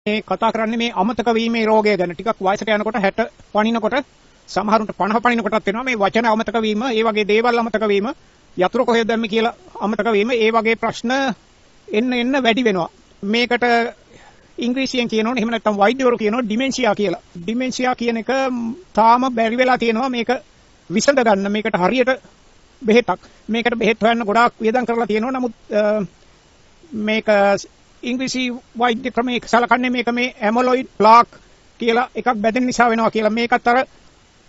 මේ කතා කරන්නේ මේ අමතක වීමේ රෝගය ගැන. ටිකක් වයසට යනකොට 60 පණිනකොට සමහරුන්ට 50 පණිනකොටත් වෙනවා මේ වචන අමතක වීම, ඒ වගේ දේවල් අමතක වීම, යතුරු කොහෙද දැම්මේ කියලා අමතක වීම, ඒ වගේ ප්‍රශ්න එන්න වැඩි වෙනවා. මේකට ඉංග්‍රීසියෙන් කියනවනේ, එහෙම නැත්නම් වෛද්‍යවරු කියනවා ඩිමෙන්ෂියා කියලා. ඩිමෙන්ෂියා කියන එක තාම බැරි වෙලා තියෙනවා මේක විසඳ ගන්න. මේකට හරියට බෙහෙතක්. මේකට බෙහෙත් හොයන්න ගොඩාක් වියදම් කරලා තියෙනවා. නමුත් මේක ඉංග්‍රීසි වෛද්‍ය ක්‍රමයක සලකන්නේ මේක මේ ඇමොලොයිඩ් ප්ලාක් කියලා එකක් බැඳෙන නිසා වෙනවා කියලා. මේකත් අර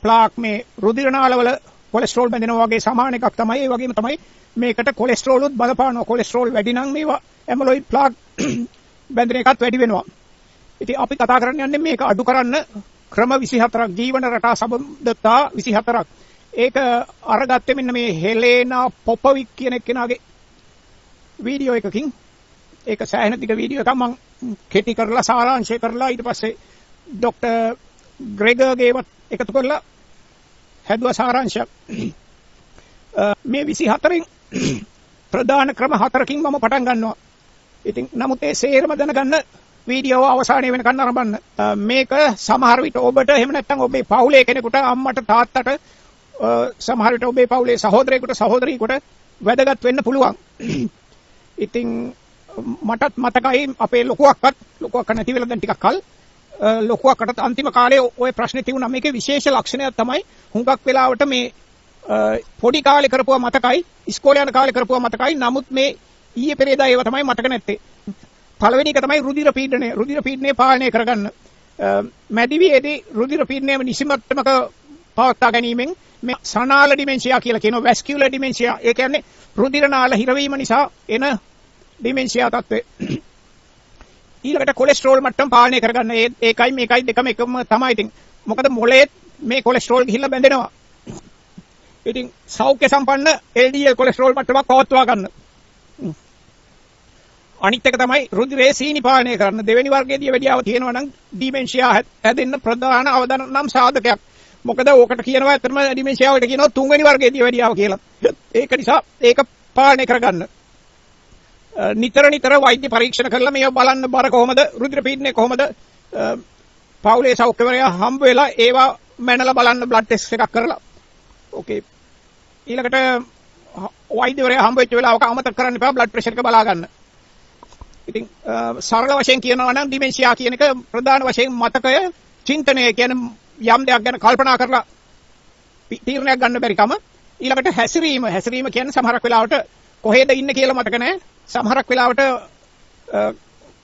ප්ලාක් මේ රුධිර නාලවල කොලෙස්ටරෝල් බැඳෙනවා වගේ සමාන එකක් තමයි. ඒ වගේම තමයි මේකට කොලෙස්ටරෝල් උත් බලපානවා. කොලෙස්ටරෝල් වැඩි නම් මේවා ඇමොලොයිඩ් ප්ලාක් බැඳෙන එකත් වැඩි වෙනවා. ඉතින් අපි කතා කරන්න යන්නේ මේක අඩු කරන්න ක්‍රම 24ක්, ජීවන රටා සම්බන්ධතා 24ක්. ඒක අරගත්තේ මෙන්න මේ හෙලේනා පොපොවික් කියන කෙනාගේ වීඩියෝ එකකින්. ඒක සෑහෙන දිග වීඩියෝ එකක්. මම කෙටි කරලා සාරාංශය කරලා ඊට පස්සේ ડોક્ટર ග්‍රෙගර්ගේවත් එකතු කරලා හැදුවා සාරාංශයක්. මේ 24න් ප්‍රධාන ක්‍රම 4කින් මම පටන් ගන්නවා. ඉතින් නමුත් ඒ සේරම දැනගන්න වීඩියෝ අවසානයේ වෙනකන් අරඹන්න. මේක සමහර විට ඔබට එහෙම නැත්නම් ඔබේ පවුලේ කෙනෙකුට, අම්මට, තාත්තට, සමහර විට ඔබේ පවුලේ සහෝදරයෙකුට, සහෝදරියකට වැදගත් වෙන්න පුළුවන්. ඉතින් මටත් මතකයි අපේ ලොකු අක්කා නැති වෙලා දැන් ටිකක් කල්, ලොකු අක්කට අන්තිම කාලේ ওই ප්‍රශ්නේ තිබුණා. මේකේ විශේෂ ලක්ෂණයක් තමයි හුඟක් වෙලාවට මේ පොඩි කාලේ කරපුවා මතකයි, ඉස්කෝලේ යන කාලේ කරපුවා මතකයි. නමුත් මේ ඊයේ පෙරේදා ඒවා තමයි මතක නැත්තේ. පළවෙනි එක තමයි රුධිර පීඩනය. රුධිර පීඩනය පාලනය කරගන්න. මැදිවියේදී රුධිර පීඩනය නිසිමත්වක පවත්වා ගැනීමෙන් මේ සනාල ඩිමෙන්ෂියා කියලා කියනවා, වැස්කියුලර් ඩිමෙන්ෂියා. ඒ කියන්නේ රුධිර නාල හිරවීම නිසා එන ඩිමෙන්ෂියා තත්ත්වය. ඊළඟට කොලෙස්ටරෝල් මට්ටම පාලනය කරගන්න. ඒකයි මේකයි දෙකම එකම තමයි. ඉතින් මොකද මොලේ මේ කොලෙස්ටරෝල් ගිහිල්ලා බැඳෙනවා. ඉතින් සෞඛ්‍ය සම්පන්න LDL කොලෙස්ටරෝල් මට්ටමක් පවත්වා ගන්න. අනිත් එක තමයි රුධිරයේ සීනි පාලනය කරන්න. දෙවෙනි වර්ගයේදී වැඩියාව තියෙනවා නම් ඩිමෙන්ෂියා හැදෙන්න ප්‍රධාන අවදානම් සාධකයක්. මොකද ඕකට කියනවා ඇත්තටම ඩිමෙන්ෂියා වලට කියනවා තුන්වෙනි වර්ගයේදී වැඩියාව කියලා. ඒක නිසා ඒක පාලනය කරගන්න. නිතර වෛද්‍ය පරීක්ෂණ කරලා මේව බලන්න. බර කොහොමද, රුධිර පීඩනය කොහොමද, පවුලේ සෞඛ්‍යවරයා හම්බ වෙලා ඒවා මැනලා බලන්න, බ්ලඩ් ටෙස්ට් එකක් කරලා. ඕකේ. ඊළඟට වෛද්‍යවරයා හම්බ වෙච්ච වෙලාවක අමතක කරන්න එපා බ්ලඩ් ප්‍රෙෂර් එක බලා ගන්න. ඉතින් සරල වශයෙන් කියනවා නම් ඩිමෙන්ෂියා කියන එක ප්‍රධාන වශයෙන් මතකය, චින්තනය කියන්නේ යම් දෙයක් ගැන කල්පනා කරලා තීරණයක් ගන්න බැරි කම. ඊළඟට හැසිරීම කියන්නේ සමහරක් වෙලාවට කොහෙද ඉන්නේ කියලා මතක නැහැ. සමහරක් වෙලාවට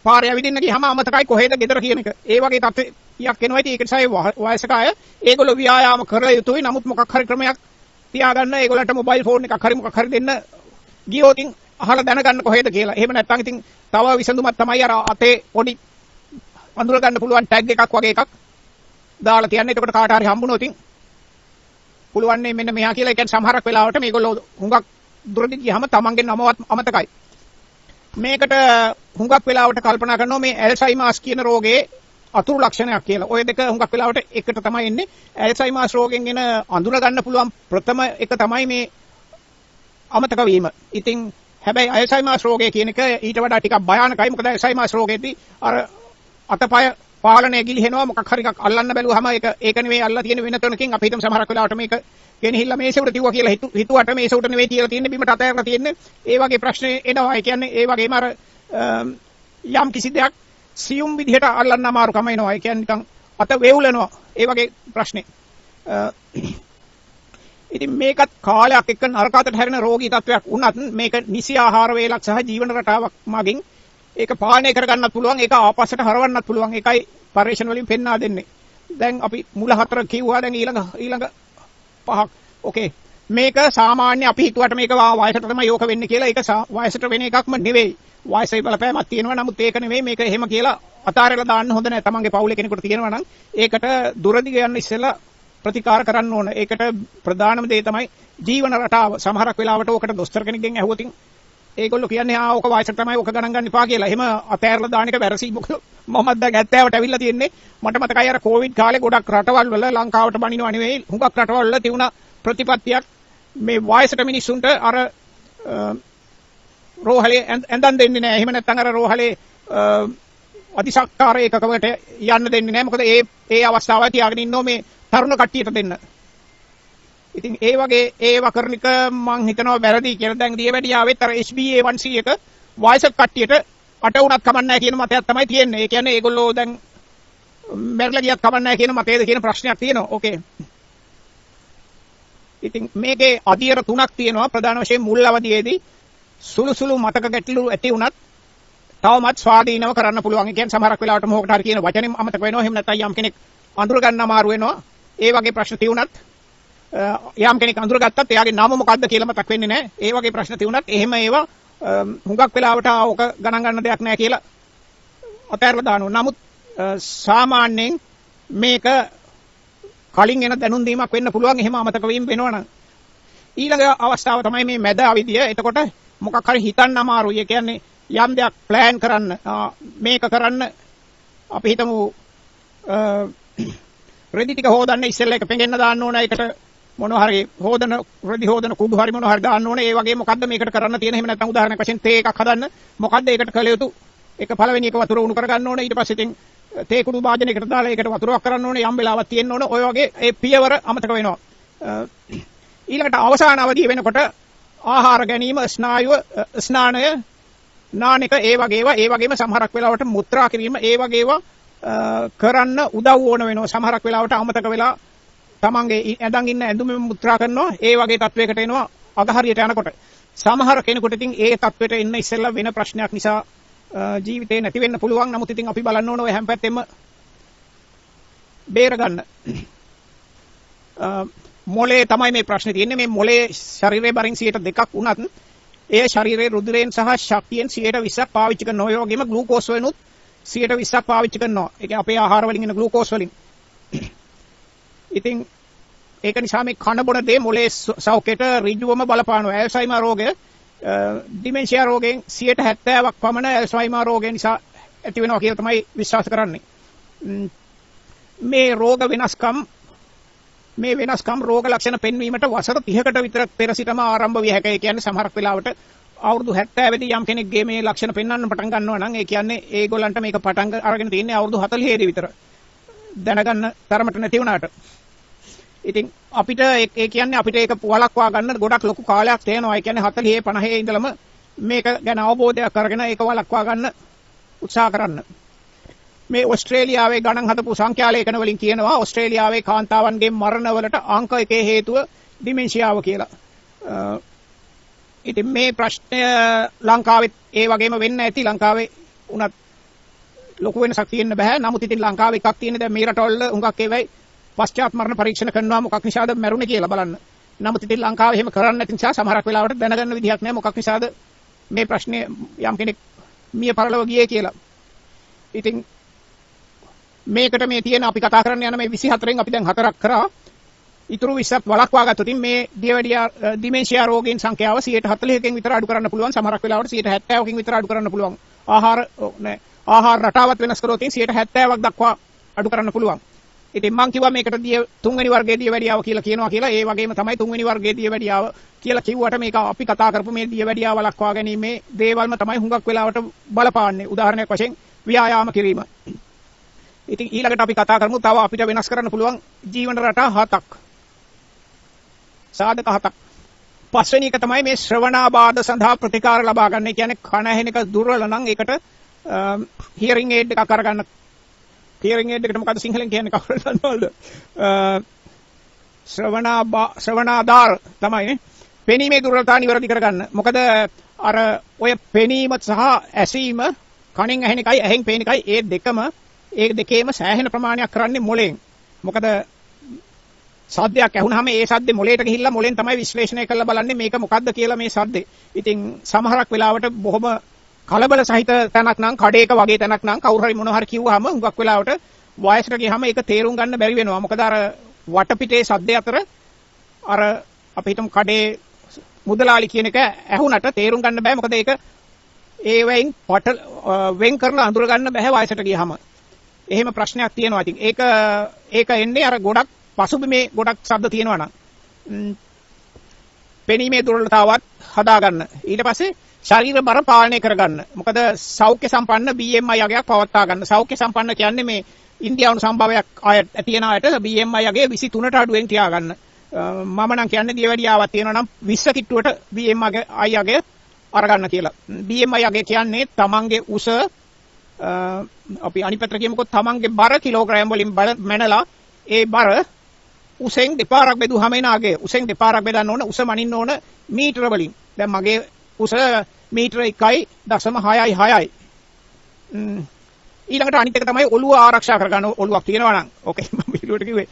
පාරේ ඇවිදින්න ගියාම අමතකයි කොහෙද ගෙදර කියන එක. ඒ වගේ තත්ත්වයක් එනවා. ඉතින් ඒක නිසා වයසක අය ඒගොල්ලෝ ව්‍යායාම කරලා යුතුයි. නමුත් මොකක් හරි ක්‍රමයක් තියාගන්න. ඒගොල්ලන්ට මොබයිල් ෆෝන් එකක් හරි මොකක් හරි දෙන්න ගියොත් අහලා දැනගන්න කොහෙද කියලා. එහෙම නැත්නම් ඉතින් තව විසඳුමක් තමයි අර අතේ පොඩි අඳුර ගන්න පුළුවන් ටැග් එකක් වගේ එකක් දාලා තියන්න. එතකොට කාට හරි හම්බුනොත් පුළුවන් නේ මෙන්න මෙහා කියලා. ඒ කියන්නේ සමහරක් වෙලාවට මේගොල්ලෝ හුඟක් දුරදිග ගියාම තමන්ගේ නමවත් අමතකයි. මේකට හුඟක් වෙලාවට කල්පනා කරනවා මේ ඇල්සයිමර්ස් කියන රෝගයේ අතුරු ලක්ෂණයක් කියලා. ওই දෙක හුඟක් වෙලාවට එකට තමයි එන්නේ. ඇල්සයිමර්ස් රෝගෙන් එන අඳුර ගන්න පුළුවන් ප්‍රථම එක තමයි මේ අමතක වීම. ඉතින් හැබැයි ඇල්සයිමර්ස් රෝගය කියන එක ඊට වඩා ටිකක් භයානකයි. මොකද ඇල්සයිමර්ස් රෝගයේදී අර අතපය පාලනය ගිලිහෙනවා. මොකක් හරි එකක් අල්ලන්න බැලුවාම ඒක නෙවෙයි අල්ලලා තියෙන වෙන තැනකින් අපි හිතමු සමහරක් වෙලාවට මේක ගෙනහිල්ලා මේසෙකට තියුවා කියලා හිතුවට මේසෙකට නෙවෙයි තියලා තියෙන්නේ, බිමට අතහැරලා තියෙන්නේ. ඒ වගේ ප්‍රශ්න එනවා. ඒ කියන්නේ ඒ වගේම අර යම් කිසි දෙයක් සියුම් විදිහට අල්ලන්න අමාරුකම එනවා. ඒ කියන්නේ නිකන් අත වේවුලනවා. ඒ වගේ ප්‍රශ්නේ. ඉතින් මේකත් කාලයක් එක්ක නරකකට හැරෙන රෝගී තත්වයක් වුණත් මේක නිසි ආහාර වේලක් සහ ජීවන රටාවක් මගින් ඒක පාලනය කරගන්නත් පුළුවන්. ඒක ආපස්සට හරවන්නත් පුළුවන්. ඒකයි පරීක්ෂණ වලින් පෙන්වා දෙන්නේ. දැන් අපි මුල 4 කිව්වා. දැන් ඊළඟ 5ක්. ඕකේ. මේක සාමාන්‍ය අපි හිතුවට මේක වයසට තමයි යෝක වෙන්නේ කියලා. ඒක වයසට වෙන එකක්ම නෙවෙයි. වයසේ බලපෑමක් තියෙනවා. නමුත් ඒක නෙවෙයි. මේක එහෙම කියලා අතාරලා දාන්න හොඳ නැහැ. තමන්ගේ පවුලේ කෙනෙකුට තියෙනවා නම් ඒකට දුරදිග යන්න ඉස්සෙල්ලා ප්‍රතිකාර කරන්න ඕන. ඒකට ප්‍රධානම දේ තමයි ජීවන රටාව. සමහරක් වෙලාවට ඕකට දොස්තර කෙනෙක්ගෙන් ඇහුවොත් ඒගොල්ලෝ කියන්නේ ඕක වයසට තමයි ඕක ගණන් ගන්න එපා කියලා. එහෙම අතෑරලා දාන එක වැරසි. මොකද මමත් දැන් 70ට ඇවිල්ලා තියෙන්නේ. මට මතකයි අර කොවිඩ් කාලේ ගොඩක් රටවල් වල, ලංකාවට බණිනව නෙවෙයි, හුඟක් රටවල් වල තිබුණා ප්‍රතිපත්තියක් මේ වයසට මිනිස්සුන්ට අර රෝහලේ ඇඳන් දෙන්නේ නැහැ. එහෙම නැත්නම් අර රෝහලේ අධිසක්කාර ඒකකවලට යන්න දෙන්නේ නැහැ. මොකද ඒ අවස්ථාවයි තියාගෙන ඉන්නෝ මේ තරුණ කට්ටියට දෙන්න. ඉතින් ඒ වගේ ඒව කරන එක මං හිතනවා වැරදි කියලා. දැන් දියවැඩියාවෙත් අර HbA1c එක වයසක කට්ටියට 8 වුණත් කමක් නැහැ කියන මතයක් තමයි තියෙන්නේ. ඒ කියන්නේ ඒගොල්ලෝ දැන් මැරිලා ගියත් කමක් නැහැ කියන මතයේද කියන ප්‍රශ්නයක් තියෙනවා. ඕකේ. ඉතින් මේකේ අධියර තුනක් තියෙනවා. ප්‍රධාන වශයෙන් මුල් අවධියේදී සුළු මතක ගැටලු ඇති වුණත් තවමත් ස්වාධීනව කරන්න පුළුවන්. ඒ කියන්නේ සමහරක් වෙලාවට මොකකට හරි කියන වචනෙම අමතක වෙනවා. එහෙම නැත්නම් යම් කෙනෙක් අඳුර ගන්න අමාරු වෙනවා. ඒ වගේ ප්‍රශ්න තියුණත් යම් කෙනෙක් අඳුරගත්තත් එයාගේ නම මොකද්ද කියලා මතක් වෙන්නේ නැහැ. ඒ වගේ ප්‍රශ්න තියුණත් එහෙම ඒවා හුඟක් වෙලාවට ඕක ගණන් ගන්න දෙයක් නැහැ කියලා අතහැරලා දානවා. නමුත් සාමාන්‍යයෙන් මේක කලින් එන දැනුම් දීමක් වෙන්න පුළුවන්. එහෙම අමතක වීම වෙනවනම් ඊළඟ අවස්ථාව තමයි මේ මැද අවධිය. එතකොට මොකක් හරි හිතන්න අමාරුයි. ඒ කියන්නේ යම් දෙයක් ප්ලෑන් කරන්න මේක කරන්න අපි හිතමු රෙදි ටික හොදන්න ඉස්සෙල්ලා එක පෙඟෙන්න දාන්න ඕන. ඒකට මොනවා හරි රෙදි හොදන කුඩු හරි මොනවා හරි දාන්න ඕනේ. ඒ වගේ මොකද්ද මේකට කරන්න තියෙන. එහෙම නැත්නම් උදාහරණයක් වශයෙන් තේ එකක් හදන්න මොකද්ද ඒකට කළ යුතු? ඒක පළවෙනි එක වතුර උණු කරගන්න ඕනේ. ඊට පස්සේ ඉතින් තේ කුඩු භාජනයකට දාලා ඒකට වතුරක් කරන්න ඕනේ. යම් වෙලාවක් තියෙන්න ඕනේ. ඔය වගේ ඒ පියවර අමතක වෙනවා. ඊළඟට අවසාන අවධිය වෙනකොට ආහාර ගැනීම, ස්නානය, නානික ඒ වගේම සමහරක් වෙලාවට මුත්‍රා කිරීම ඒ වගේවා කරන්න උදව් ඕන වෙනවා. සමහරක් වෙලාවට අමතක වෙලා තමන්ගේ ඇඳන් ඉන්න ඇඳුමෙන් මුත්‍රා කරනවා. ඒ වගේ තත්වයකට එනවා අගහරියට යනකොට. සමහර කෙනෙකුට ඉතින් ඒ තත්වෙට එන්න ඉස්සෙල්ලා වෙන ප්‍රශ්නයක් නිසා ජීවිතේ නැති වෙන්න පුළුවන්. නමුත් ඉතින් අපි බලන්න ඕන ඔය හැම පැත්තෙම බේර ගන්න. මොලේ තමයි මේ ප්‍රශ්නේ තියෙන්නේ. මේ මොලේ ශරීරයේ බරින් 2% වුණත් ඒ ශරීරයේ රුධිරයෙන් සහ ශක්තියෙන් 20% පාවිච්චි කරනවා. ඒ වගේම ග්ලූකෝස් වෙනුත් 20% පාවිච්චි කරනවා. ඒ කියන්නේ අපේ ආහාර වලින් එන ග්ලූකෝස් වලින්. ඉතින් ඒක නිසා මේ කන බොන දේ මොලේ සෞඛ්‍යයට ඍජුවම බලපානවා. ඇල්සයිමර් රෝගය, ඩිමෙන්ෂියා රෝගයෙන් 70%ක් පමණ ඇල්සයිමර් රෝගය නිසා ඇති වෙනවා කියලා තමයි විශ්වාස කරන්නේ. මේ වෙනස්කම් රෝග ලක්ෂණ පෙන්වීමට වසර 30කට විතර පෙර සිටම ආරම්භ විය හැකියි. ඒ කියන්නේ සමහරක් වෙලාවට අවුරුදු 70 වෙදී යම් කෙනෙක්ගේ මේ ලක්ෂණ පෙන්වන්න පටන් ගන්නවා නම් ඒ කියන්නේ ඒගොල්ලන්ට මේක පටන් අරගෙන තියෙන්නේ අවුරුදු 40 දී විතර. දැනගන්න තරමට නැති වුණාට. ඉතින් අපිට ඒ කියන්නේ අපිට ඒක වළක්වා ගන්න ගොඩක් ලොකු කාලයක් තේනවා. ඒ කියන්නේ 40 50 ඉඳලම මේක ගැන අවබෝධයක් අරගෙන ඒක වළක්වා ගන්න උත්සාහ කරන්න. මේ ඕස්ට්‍රේලියාවේ ගණන් හදපු සංඛ්‍යාලේඛන වලින් කියනවා ඕස්ට්‍රේලියාවේ කාන්තාවන්ගේ මරණවලට අංක 1 හේතුව ඩිමෙන්ෂියාව කියලා. ඉතින් මේ ප්‍රශ්නය ලංකාවෙත් ඒ වගේම වෙන්න ඇති. ලංකාවේ උනත් ලොකු වෙනසක් තියෙන්න බෑ. නමුත් ඉතින් ලංකාවේ එකක් තියෙන දැන් මේ රටවල හුඟක් ඒවයි පශ්චාත් මරණ පරීක්ෂණ කරනවා මොකක් නිසාද මැරුණේ කියලා බලන්න. නමුත් ඉතින් ලංකාවේ එහෙම කරන්නේ නැති නිසා සමහරක් වෙලාවට දැනගන්න විදිහක් නැහැ මොකක් නිසාද මේ ප්‍රශ්නේ යම් කෙනෙක් මිය පරලොව ගියේ කියලා. ඉතින් මේකට මේ තියෙන අපි කතා කරන්න යන මේ 24න් අපි දැන් 4ක් කරා. ඉතුරු 20ක් වළක්වා ගත්තොත් මේ ඩිමෙන්ෂියා රෝගීන් සංඛ්‍යාව 40%කින් විතර අඩු කරන්න පුළුවන්. සමහරක් වෙලාවට 70%කින් විතර අඩු කරන්න පුළුවන්. ආහාර රටාවත් වෙනස් කරොත් 70%ක් දක්වා අඩු කරන්න පුළුවන්. ඉතින් මම කිව්වා මේකට 3 වෙනි වර්ගයේ දියවැඩියාව කියලා කියනවා කියලා. ඒ වගේම තමයි 3 වෙනි වර්ගයේ දියවැඩියාව කියලා කිව්වට මේක අපි කතා කරපු මේ දියවැඩියාව වළක්වා ගැනීමේ දේවල්ම තමයි හුඟක් වෙලාවට බලපාන්නේ. උදාහරණයක් වශයෙන් ව්‍යායාම කිරීම. ඉතින් ඊළඟට අපි කතා කරමු තව අපිට වෙනස් කරන්න පුළුවන් ජීවන රටා 7ක්. සාධක 7ක්. පස්වෙනි එක තමයි මේ ශ්‍රවණාබාධ සඳහා ප්‍රතිකාර ලබා ගන්න. ඒ කියන්නේ කන ඇහෙන එක දුර්වල නම් ඒකට හියරින් ඒඩ් එකක් අරගන්න. හියරින් ඒඩ් එකට මොකද සිංහලෙන් කියන්නේ කවුරුද දන්නවද? ශ්‍රවණාදාර තමයි නේ. පෙනීමේ දුර්වලතාව නිවැරදි කරගන්න. මොකද අර ඔය පෙනීම සහ ඇසීම කනෙන් ඇහෙන එකයි ඇහෙන් පේන එකයි ඒ දෙකේම සෑහෙන ප්‍රමාණයක් කරන්නේ මොලෙන්. මොකද සද්දයක් ඇහුනහම ඒ සද්දේ මොලේට ගිහිල්ලා මොලෙන් තමයි විශ්ලේෂණය කරලා බලන්නේ මේක මොකද්ද කියලා මේ සද්දේ. ඉතින් සමහරක් වෙලාවට බොහොම කලබල සහිත තැනක් නම් කඩේක වගේ තැනක් නම් කවුරු හරි මොනවා හරි කිව්වහම හුඟක් වෙලාවට වයසට ගියහම ඒක තේරුම් ගන්න බැරි වෙනවා. මොකද අර වටපිටේ සද්ද අතර අර අපි හිතමු කඩේ මුදලාලි කියන එක ඇහුනට තේරුම් ගන්න බෑ. මොකද ඒක ඒ වෙන් වෙන් කරලා අඳුර ගන්න බෑ වයසට ගියහම. එහෙම ප්‍රශ්නයක් තියෙනවා. ඉතින් ඒක එන්නේ අර ගොඩක් පසුබිමේ ගොඩක් ශබ්ද තියෙනවා නම් පෙනීමේ දුර්වලතාවත් හදාගන්න. ඊට පස්සේ ශරීර බර පාලනය කරගන්න. මොකද සෞඛ්‍ය සම්පන්න BMI අගයක් පවත්වා ගන්න. සෞඛ්‍ය සම්පන්න කියන්නේ මේ ඉන්දියානු සම්භාවයක් තියෙන අයට BMI අගය 23ට අඩුවෙන් තියාගන්න. මම නම් කියන්නේ දියවැඩියාවක් තියෙනවා නම් 20 කිට්ටුවට BMI අගය අරගන්න කියලා. BMI අගය කියන්නේ තමන්ගේ උස අපි අනිත් පැත්තට කියමුකෝ තමන්ගේ බර කිලෝග්‍රෑම් වලින් මැනලා ඒ බර උසෙන් දෙපාරක් බෙදුවාම එන අගය. උසෙන් දෙපාරක් බෙදන්න ඕන උස මනින්න ඕන මීටර වලින්. දැන් මගේ උස මීටර 1.66යි. ඊළඟට අනිත් එක තමයි ඔළුව ආරක්ෂා කරගන්න. ඔළුවක් තියෙනවා නම් ඕකේ මම පිළිවෙලට කිව්වේ.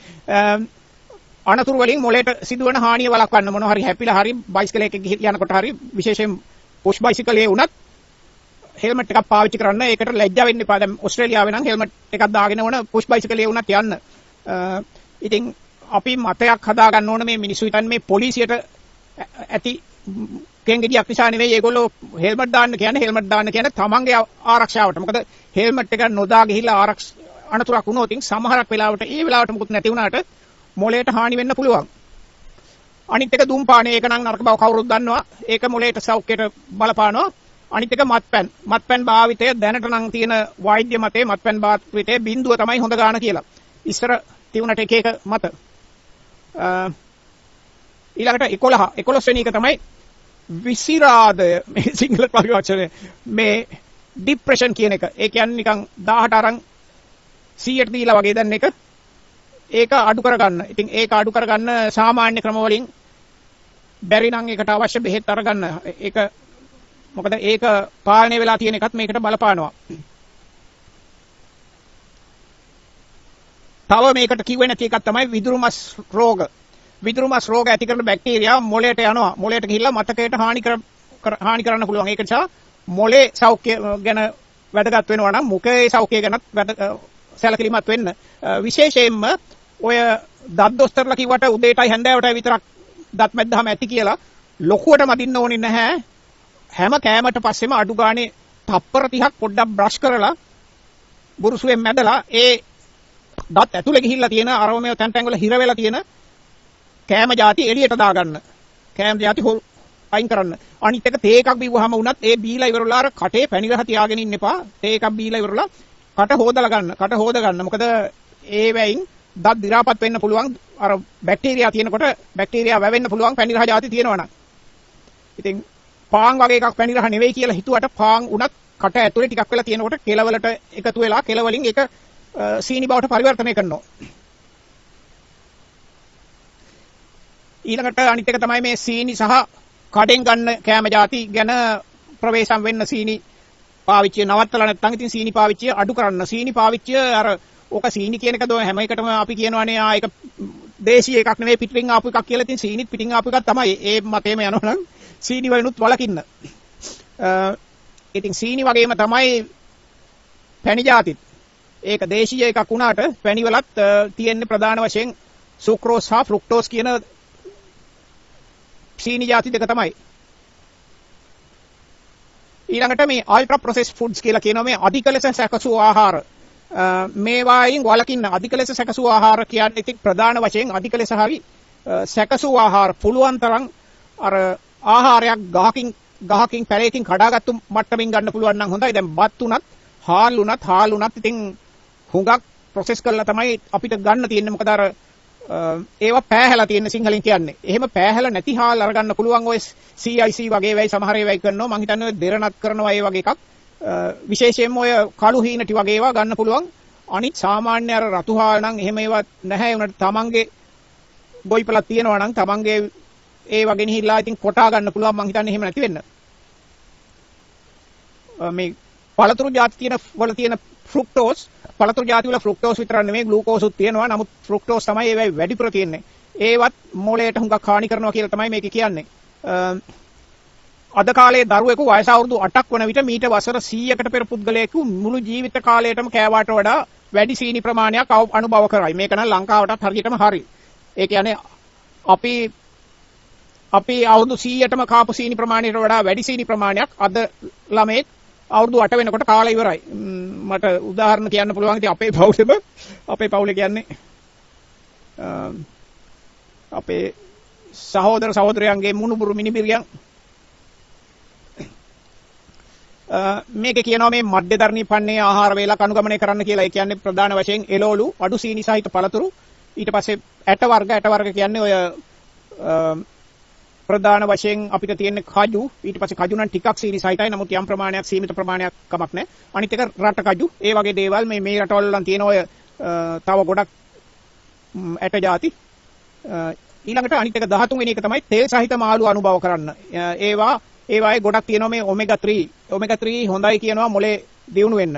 අනතුරු වලින් මොළයට සිදුවන හානිය වළක්වන්න මොනවා හරි හැපිලා හරි බයිසිකලයක යනකොට හරි විශේෂයෙන් පුෂ් බයිසිකලයේ වුණත් හෙල්මට් එකක් පාවිච්චි කරන්න. ඒකට ලැජ්ජා වෙන්න එපා. දැන් ඕස්ට්‍රේලියාවේ නම් හෙල්මට් එකක් දාගෙන ඕන පුෂ් බයිසිකලයේ වුණත් යන්න. ඉතින් අපි මතයක් හදා ගන්න ඕන මේ මිනිස්සු හිතන්නේ මේ පොලිසියට ඇති කෙන්ගෙඩියක් නිසා නෙවෙයි ඒගොල්ලෝ හෙල්මට් දාන්න කියන්නේ තමන්ගේ ආරක්ෂාවට. මොකද හෙල්මට් එක නොදා ගිහිල්ලා අනතුරක් වුණොත් සමහරක් වෙලාවට ඒ වෙලාවට මුකුත් නැති වුණාට මොළයට හානි වෙන්න පුළුවන්. අනිත් එක ධූම්පානය. ඒක නම් නරක බව කවුරුත් දන්නවා. ඒක මොළයට සෞඛ්‍යයට බලපානවා. අනිත් එක මත්පැන්. මත්පැන් භාවිතය දැනට නම් තියෙන වෛද්‍ය මතේ මත්පැන් භාවිතය බිඳුව තමයි හොඳ ගාන කියලා. ඉස්සර තියුණට එක මත. ඊළඟට 11 වෙනි එක තමයි විසිරාදය. මේ සිංහල පරිවර්තනය මේ ડિප්‍රෙෂන් කියන එක. ඒ කියන්නේ නිකන් 18 අරන් 100ට දීලා වගේ දැන් එක. ඒක අඩු කරගන්න. ඉතින් ඒක අඩු කරගන්න සාමාන්‍ය ක්‍රම වලින් බැරි නම් ඒකට අවශ්‍ය බෙහෙත් අරගන්න. ඒක මොකද ඒක පාලනය වෙලා තියෙන එකත් මේකට බලපානවා. තව මේකට කිව්වේ නැති එකක් තමයි විදුරු මස් රෝග. විදුරු මස් රෝග ඇති කරන බැක්ටීරියා මොළයට යනවා. මොළයට ගිහිල්ලා මතකයට හානි කරන්න පුළුවන්. ඒක නිසා මොළේ සෞඛ්‍ය ගැන වැදගත් වෙනවා නම් මුඛයේ සෞඛ්‍ය ගැනත් සැලකිලිමත් වෙන්න. විශේෂයෙන්ම ඔය දත් දොස්තරලා කිව්වට උදේටයි හැන්දෑවටයි විතරක් දත් මැද්දාම ඇති කියලා ලොකුවට මදින්න ඕනේ නැහැ. හැම කෑමට පස්සෙම අඩු ගානේ තප්පර 30ක් පොඩ්ඩක් බ්‍රෂ් කරලා බුරුසුවෙන් මැදලා ඒ දත් ඇතුලේ ගිහිල්ලා තියෙන අරෝමේ තැන් තැන් වල හිර වෙලා තියෙන කෑම ಜಾති එළියට දාගන්න. කෑම ಜಾති අයින් කරන්න. අනිත් එක තේ එකක් බිව්වහම වුණත් ඒ බීලා ඉවරලා අර කටේ පැණි රහ තියාගෙන ඉන්න එපා. තේ එකක් බීලා ඉවරලා කට හොදලා ගන්න. කට හොද ගන්න. මොකද ඒ වෙයින් දත් දි รา පත් වෙන්න පුළුවන්. අර බැක්ටීරියා තියෙනකොට බැක්ටීරියා වැවෙන්න පුළුවන් පැණි රහ ಜಾති තියෙනවනම්. ඉතින් පාන් වගේ එකක් පැණි රහ නෙවෙයි කියලා හිතුවට පාන් උනත් කට ඇතුලේ ටිකක් වෙලා තියෙනකොට කෙලවලට එකතු වෙලා කෙලවලින් ඒක සීනි බවට පරිවර්තනය කරනවා. ඊළඟට අනිත් එක තමයි මේ සීනි සහ කඩෙන් ගන්න කෑම ಜಾති ගැන ප්‍රවේශම් වෙන්න සීනි පාවිච්චිය නවත්තලා නැත්නම් ඉතින් සීනි පාවිච්චිය අඩු කරන්න. සීනි පාවිච්චිය අර ඕක සීනි කියන එක දෝ හැම එකටම අපි කියනවානේ ඒක දේශීය එකක් නෙවෙයි පිටින් ආපු එකක් කියලා. ඉතින් සීනිත් පිටින් ආපු එකක් තමයි. ඒ මතේම යනවනම් සීනි වලිනුත් වලකින්න. ඉතින් සීනි වගේම තමයි පැණි ಜಾතිත්. ඒක දේශීය එකක් වුණාට පැණි වලත් තියෙන්නේ ප්‍රධාන වශයෙන් සුක්‍රෝස් හා ෆ්‍රුක්ටෝස් කියන සීනි ಜಾති දෙක තමයි. ඊළඟට මේ අල්ට්‍රා ප්‍රොසෙස්ඩ් ෆුඩ්ස් කියලා කියනවා මේ අධික ලෙස සැකසූ ආහාර. මේවායින් වළකින්න. අධික ලෙස සැකසූ ආහාර කියන්නේ ඉතින් ප්‍රධාන වශයෙන් අධික ලෙස හරි සැකසූ ආහාර පුළුවන් තරම් අර ආහාරයක් ගහකින් පැලයකින් කඩාගත්තු මට්ටමින් ගන්න පුළුවන් නම් හොඳයි. දැන් බත් උනත් හාල් උනත් ඉතින් හුඟක් ප්‍රොසෙස් කරලා තමයි අපිට ගන්න තියෙන්නේ. මොකද අර ඒවා පෑහැලා තියෙන සිංහලෙන් කියන්නේ. එහෙම පෑහැලා නැති හාල් අරගන්න පුළුවන් ඔය CIC වගේ වෙයි සමහර ඒවායි කරනවා. මං හිතන්නේ ඔය දෙරණත් කරනවා ඒ වගේ එකක්. විශේෂයෙන්ම ඔය කළු හීනටි වගේ ඒවා ගන්න පුළුවන්. අනිත් සාමාන්‍ය අර රතු හාල් නම් එහෙම ඒවා නැහැ. උනට තමන්ගේ ගොයිපලක් තියෙනවා නම් තමන්ගේ ඒ වගේ නිහිලා ඉතින් කොටා ගන්න පුළුවන්. මං හිතන්නේ එහෙම නැති වෙන්න. මේ පළතුරු ಜಾති වල තියෙන ෆ්‍රුක්ටෝස් පළතුරු ಜಾති වල ෆ්‍රුක්ටෝස් විතර නෙමෙයි ග්ලූකෝසුත් තියෙනවා. නමුත් ෆ්‍රුක්ටෝස් තමයි ඒවයි වැඩිපුර තියෙන්නේ. ඒවත් මොළයට හුඟක් හානි කරනවා කියලා තමයි මේක කියන්නේ. අද කාලේ දරුවෙකු වයස අවුරුදු 8ක් වන විට මීට වසර 100කට පෙර පුද්ගලයෙකු මුළු ජීවිත කාලයටම කෑවාට වඩා වැඩි සීනි ප්‍රමාණයක් අනුභව කරයි. මේක නම් ලංකාවටත් හරියටම හරි. ඒ කියන්නේ අපි අවුරුදු 100ටම කාපු සීනි ප්‍රමාණයට වඩා වැඩි සීනි ප්‍රමාණයක් අද ළමයෙක් අවුරුදු 8 වෙනකොට කාලා ඉවරයි. මට උදාහරණ කියන්න පුළුවන්. ඉතින් අපේ පවුලේ කියන්නේ අපේ සහෝදර සහෝදරයන්ගේ මුණුබුරු මිනිබිරියන් මේකේ කියනවා මේ මධ්‍යධර්ණී පන්නේ ආහාර වේලක් අනුගමනය කරන්න කියලා. ඒ කියන්නේ ප්‍රධාන වශයෙන් එළවලු, අඩු සීනි සහිත පළතුරු, ඊට පස්සේ ඇට වර්ග කියන්නේ ඔය ප්‍රධාන වශයෙන් අපිට තියෙන කජු, ඊට පස්සේ කජු නම් ටිකක් සීනි සහිතයි. නමුත් යම් ප්‍රමාණයක් සීමිත ප්‍රමාණයක් කමක් නැහැ. අනිත් එක රට කජු. ඒ වගේ දේවල් මේ රටවල නම් තියෙන ඔය තව ගොඩක් ඇට ಜಾති. ඊළඟට අනිත් එක 13 වෙනි එක තමයි තෙල් සහිත මාළු අනුභව කරන්න. ඒවායේ ගොඩක් තියෙනවා මේ ඔමෙගා 3. ඔමෙගා 3 හොඳයි කියනවා මොලේ දියුණු වෙන්න.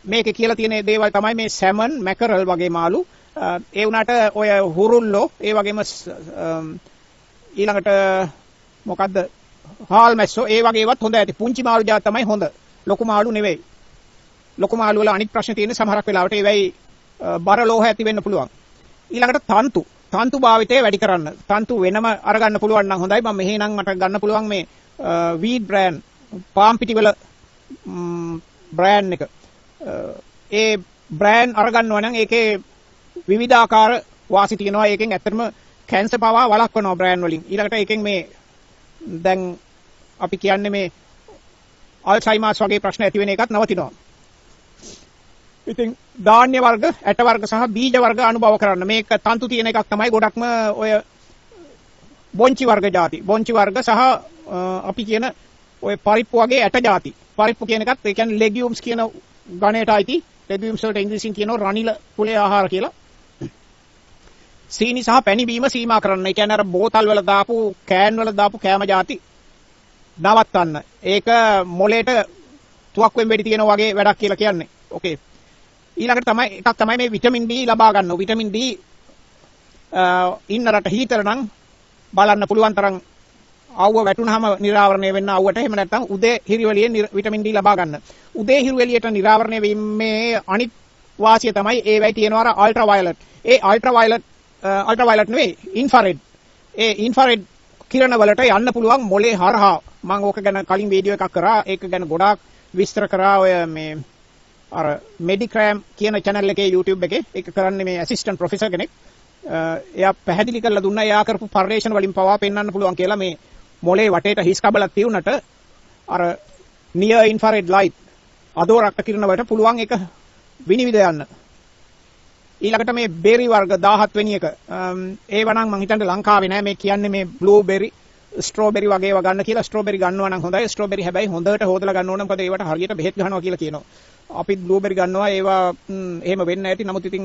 මේකේ කියලා තියෙන දේවල් තමයි මේ සැමන්, මැකරල් වගේ මාළු. ඒ වුණාට ඔය හුරුල්ලෝ, ඒ වගේම ඊළඟට මොකද්ද? හාල් මැස්සෝ, ඒ වගේ ඒවත් හොඳ ඇති. පුංචි මාළු జాති තමයි හොඳ. ලොකු මාළු නෙවෙයි. ලොකු මාළු වල අනිත් ප්‍රශ්නේ තියෙන්නේ සමහරක් වෙලාවට ඒවයි බර ලෝහ ඇති වෙන්න පුළුවන්. ඊළඟට තන්තු භාවිතය වැඩි කරන්න. තන්තු වෙනම අරගන්න පුළුවන් නම් හොඳයි. මම මෙහෙනම් මට ගන්න පුළුවන් මේ වීඩ් බ්‍රෑන්ඩ්, පාම් පිටිවල බ්‍රෑන්ඩ් එක. ඒ බ්‍රෑන්ඩ් අරගන්නවා නම් ඒකේ විවිධාකාර වාසි තියෙනවා. ඒකෙන් ඇත්තටම කැන්සර් පවා වළක්වනවා බ්‍රෑන්ඩ් වලින්. ඊළඟට ඒකෙන් මේ දැන් අපි කියන්නේ මේ අල්සයිමර්ස් වගේ ප්‍රශ්න ඇති වෙන එකත් නවතිනවා. ඉතින් ධාන්‍ය වර්ග, ඇට වර්ග සහ බීජ වර්ග අනුභව කරන්න. මේක තන්තු තියෙන එකක් තමයි ගොඩක්ම ඔය බොන්චි වර්ග ಜಾති. බොන්චි වර්ග සහ අපි කියන ඔය පරිප්පු වගේ ඇට ಜಾති. පරිප්පු කියන එකත් ඒ කියන්නේ ලෙගියුම්ස් කියන ගණයට අයිති. ලෙගියුම්ස් වලට ඉංග්‍රීසියෙන් කියනවා රනිල කුලේ ආහාර කියලා. සීනි සහ පැණි බීම සීමා කරන්න. ඒ කියන්නේ අර බෝතල් වල දාපු, කෑන් වල දාපු කෑම ಜಾති නවත්තන්න. ඒක මොලේට තුවක්කුවෙන් වෙඩි තියෙනවා වගේ වැඩක් කියලා කියන්නේ. ඕකේ. ඊළඟට එකක් තමයි මේ විටමින් D ලබා ගන්න. විටමින් D ඉන්න රට හීතල නම් බලන්න පුළුවන් තරම් අවුව වැටුනහම නිරාවරණය වෙන්න අවුවට. එහෙම නැත්නම් උදේ හිරිවැලියෙන් විටමින් D ලබා ගන්න. උදේ හිරිවැලියට නිරාවරණය වීමේ අනිත් වාසිය තමයි ඒවයි තියෙනවා අර අල්ට්‍රා වයලට්. ඒ අල්ට්‍රා වයලට් නෙවෙයි, ඉන්ෆ්‍රාරෙඩ්. ඒ ඉන්ෆ්‍රාරෙඩ් කිරණ වලට යන්න පුළුවන් මොලේ හරහා. මම ඕක ගැන කලින් වීඩියෝ එකක් කරා. ඒක ගැන ගොඩාක් විස්තර කරා ඔය මේ අර මෙඩික්‍රෑම් කියන channel එකේ YouTube එකේ. ඒක කරන්නේ මේ ඇසිස්ටන්ට් ප්‍රොෆෙසර් කෙනෙක්. එයා පැහැදිලි කරලා දුන්නා එයා කරපු පර්යේෂණ වලින් පවා පෙන්වන්න පුළුවන් කියලා මේ මොලේ වටේට හිස් කබලක් තියුණට අර නියර් ඉන්ෆ්‍රාරෙඩ් ලයිට් අදෝ රක්ත කිරණ වලට පුළුවන් ඒක විනිවිද යන්න. ඊළඟට මේ බෙරි වර්ග 17 වෙනි එක. ඒව නම් මං හිතන්නේ ලංකාවේ නෑ. මේ කියන්නේ මේ බ්ලූබෙරි, ස්ට්‍රෝබෙරි වගේ ඒවා ගන්න කියලා. ස්ට්‍රෝබෙරි ගන්නවා නම් හොඳයි. ස්ට්‍රෝබෙරි හැබැයි හොඳට හොදලා ගන්න ඕන. මොකද ඒවට හරියට බෙහෙත් ගන්නවා කියලා කියනවා. අපි බ්ලූබෙරි ගන්නවා ඒවා එහෙම වෙන්න ඇති. නමුත් ඉතින්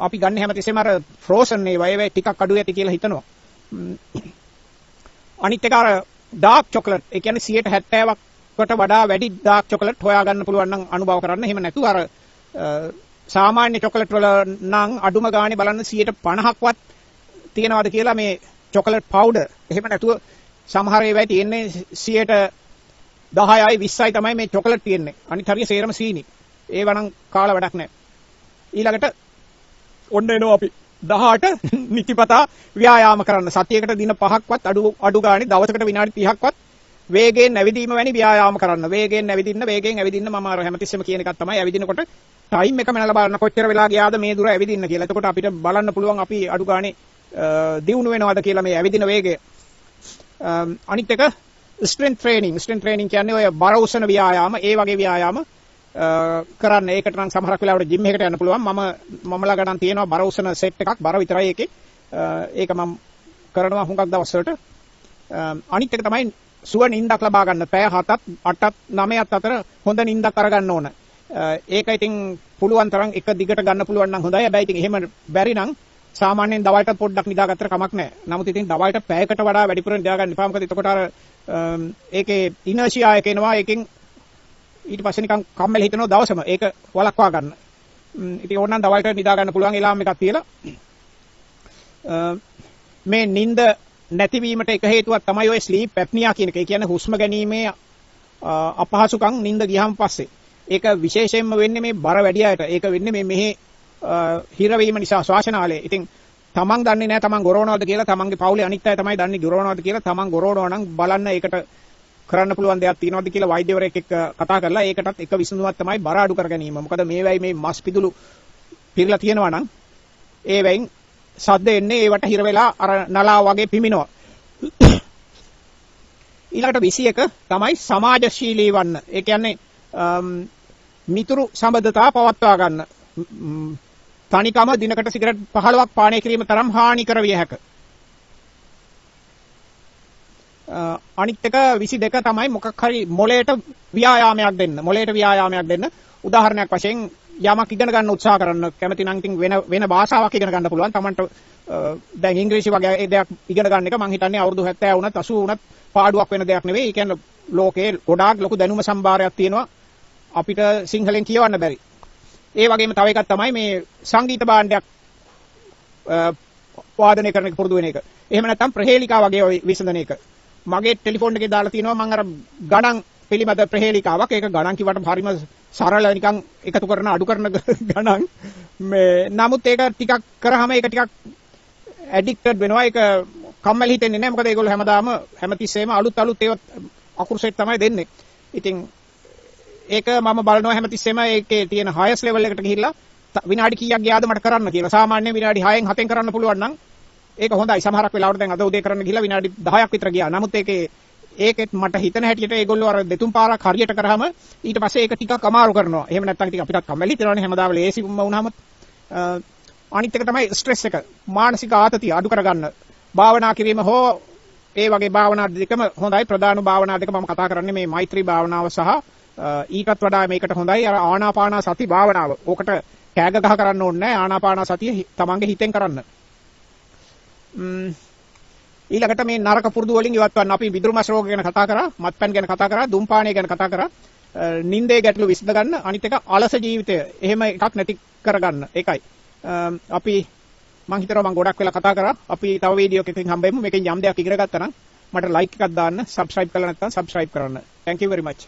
අපි ගන්න හැමතිස්සෙම අර ෆ්‍රෝසන් ඒවා ටිකක් අඩු ඇති කියලා හිතනවා. අනිත් එක අර ඩාර්ක් චොකලට්. ඒ කියන්නේ 70%කට වඩා වැඩි ඩාර්ක් චොකලට් හොයාගන්න පුළුවන් නම් අනුභව කරන්න. එහෙම නැතුව අර සාමාන්‍ය චොකලට් වල නම් අඩුම ගානේ බලන්න 50%ක්වත් තියනවාද කියලා මේ චොකලට් පවුඩර්. එහෙම නැතුව සමහර ඒවායි තියෙන්නේ 10යි 20යි තමයි මේ චොකලට් තියෙන්නේ. අනිත් හරිය සේරම සීනි. ඒව නම් කාලා වැඩක් නැහැ. ඊළඟට ඔන්න එනවා අපි 18 නිතිපතා ව්‍යායාම කරන්න. සතියකට දින 5ක්වත් අඩු ගානේ දවසකට විනාඩි 30ක්වත් වේගයෙන් ඇවිදීම වැනි ව්‍යායාම කරන්න. වේගයෙන් ඇවිදින්න මම අර හැමතිස්සෙම කියන එකක් තමයි ඇවිදිනකොට ටයිම් එක මනලා බලන්න කොච්චර වෙලා ගියාද මේ දුර ඇවිදින්න කියලා. එතකොට අපිට බලන්න පුළුවන් අපි අඩු ගානේ දියුණු වෙනවද කියලා මේ ඇවිදින වේගය. අනිත් එක ස්ට්‍රෙන්ත් ට්‍රේනින් කියන්නේ ඔය බර උස්සන ව්‍යායාම, ඒ වගේ ව්‍යායාම කරන්න. ඒකට නම් සමහරක් වෙලාවට ජිම් එකකට යන්න පුළුවන්. මම ළඟ තියෙනවා බර උස්සන සෙට් එකක්. බර විතරයි ඒකේ. ඒක මම කරනවා හුඟක් දවස්වලට. අනිත් එක තමයි සුව නිින්දක් ලබා ගන්න. පැය 7ත් 8ත් 9ත් අතර හොඳ නිින්දක් අරගන්න ඕන. ඒක ඉතින් පුළුවන් තරම් එක දිගට ගන්න පුළුවන් නම් හොඳයි. හැබැයි ඉතින් එහෙම බැරි නම් සාමාන්‍යයෙන් දවල්ට පොඩ්ඩක් නිදාගත්තට කමක් නැහැ. නමුත් ඉතින් දවල්ට පැයකට වඩා වැඩිපුර නිදා ගන්න එපා. මොකද එතකොට අර ඒකේ ඉනර්ෂියා එක එනවා. ඒකෙන් ඊට පස්සේ නිකන් කම්මැලි හිතෙනවා දවසම. ඒක වළක්වා ගන්න. ඉතින් ඕනනම් දවල්ට නිදා ගන්න පුළුවන් එලාම් එකක් තියලා. මේ නිින්ද නැතිවීමට එක හේතුවක් තමයි ඔය ස්ලීප් ඇප්නියා කියන එක. ඒ කියන්නේ හුස්ම ගැනීමේ අපහසුකම් නිින්ද ගියහම පස්සේ. ඒක විශේෂයෙන්ම වෙන්නේ මේ බර වැඩි අයට. ඒක වෙන්නේ මේ මෙහි හිරවීම නිසා ශ්වාසනාලයේ. ඉතින් තමන් දන්නේ නැහැ තමන් ගොරවනවද කියලා. තමන්ගේ පවුලේ අනිත් අය තමයි දන්නේ ගොරවනවද කියලා. තමන් ගොරවනවා නම් බලන්න ඒකට කරන්න පුළුවන් දෙයක් තියෙනවද කියලා වෛද්‍යවරයෙක් එක්ක කතා කරලා ඒකටත් එක විසඳුමක් තමයි බර අඩු කර ගැනීම. මොකද මේවයි මේ මස් පිදුළු පිරලා තියෙනවා නම් ඒවෙන් සද්ද එන්නේ ඒවට හිර වෙලා අර නලාව වගේ පිමිනවා. ඊළඟට 21 තමයි සමාජශීලී වන්න. ඒ කියන්නේ මිතුරු සම්බන්ධතා පවත්වා ගන්න. තනිකම දිනකට සිගරට් 15ක් පානය කිරීම තරම් හානිකර විය හැක. අනිත් එක 22 තමයි මොකක් හරි මොළයට ව්‍යායාමයක් දෙන්න. මොළයට ව්‍යායාමයක් දෙන්න. උදාහරණයක් වශයෙන් යමක් ඉගෙන ගන්න උත්සාහ කරන්න කැමති නම් ඉතින් වෙන භාෂාවක් ඉගෙන ගන්න පුළුවන්. Tamanට දැන් ඉංග්‍රීසි වගේ දෙයක් ඉගෙන ගන්න එක මම හිතන්නේ අවුරුදු 70 වුණත් 80 වුණත් පාඩුවක් වෙන දෙයක් නෙවෙයි. ඒ කියන්නේ ලෝකේ ගොඩාක් ලොකු දැනුම සම්භාරයක් තියෙනවා. අපිට සිංහලෙන් කියවන්න බැරි. ඒ වගේම තව එකක් තමයි මේ සංගීත භාණ්ඩයක් වාදනය කරන එක පුරුදු වෙන එක. එහෙම නැත්නම් ප්‍රහේලිකා වගේ විසඳන එක. මගේ ටෙලිෆෝන් එකේ දාලා තියෙනවා මම අර ගණන් පිළිබඳ ප්‍රහේලිකාවක්. ඒක ගණන් කිව්වට හරිම සරල නිකන් එකතු කරන අඩු කරන ගණන්. මේ නමුත් ඒක ටිකක් කරාම ඒක ටිකක් ඇඩික්ටඩ් වෙනවා. ඒක කම්මැලි හිතෙන්නේ නැහැ. මොකද ඒගොල්ලෝ හැමතිස්සෙම අලුත් ඒවත් අකුරු සෙට් තමයි දෙන්නේ. ඉතින් ඒක මම බලනවා හැමතිස්සෙම ඒකේ තියෙන හයස් ලෙවල් එකට ගිහිල්ලා විනාඩි කීයක් ගියාද මට කරන්න කියලා. සාමාන්‍යයෙන් විනාඩි 6න් 7න් කරන්න පුළුවන් නම් ඒක හොඳයි. සමහරක් වෙලාවට දැන් අද උදේ කරන්න ගිහිල්ලා විනාඩි 10ක් විතර ගියා. නමුත් ඒකෙත් මට හිතන හැටියට ඒගොල්ලෝ අර දෙතුන් පාරක් හරියට කරාම ඊට පස්සේ ඒක ටිකක් අමාරු කරනවා. එහෙම නැත්නම් ඉතින් අපිටත් කම්මැලි හිතෙනවනේ හැමදාම ලේසිම වුණාම. අනිත් එක තමයි ස්ට්‍රෙස් එක. මානසික ආතතිය අඩු කරගන්න. භාවනා කිරීම හෝ ඒ වගේ භාවනා දෙකම හොඳයි. ප්‍රධාන භාවනා දෙක මම කතා කරන්නේ මේ මෛත්‍රී භාවනාව සහ ඊටත් වඩා මේකට හොඳයි අර ආනාපාන සති භාවනාව. ඕකට කෑග ගහ කරන්න ඕනේ නැහැ. ආනාපාන සතිය තමන්ගේ හිතෙන් කරන්න. ඊළඟට මේ නරක පුරුදු වලින් ඉවත් වන්න අපි විදුරු මස් රෝග ගැන කතා කරා, මත්පැන් ගැන කතා කරා, ධූම්පානය ගැන කතා කරා, නිින්දේ ගැටලු විසඳ ගන්න, අනිත් එක අලස ජීවිතය. එහෙම එකක් නැති කරගන්න. ඒකයි. අපි මම හිතනවා මම ගොඩක් වෙලා කතා කරා. අපි තව වීඩියෝ එකකින් හම්බෙමු. මේකෙන් යම් දෙයක් ඉගෙන ගත්තා නම් මට ලයික් එකක් දාන්න, subscribe කරලා නැත්නම් subscribe කරන්න. Thank you very much.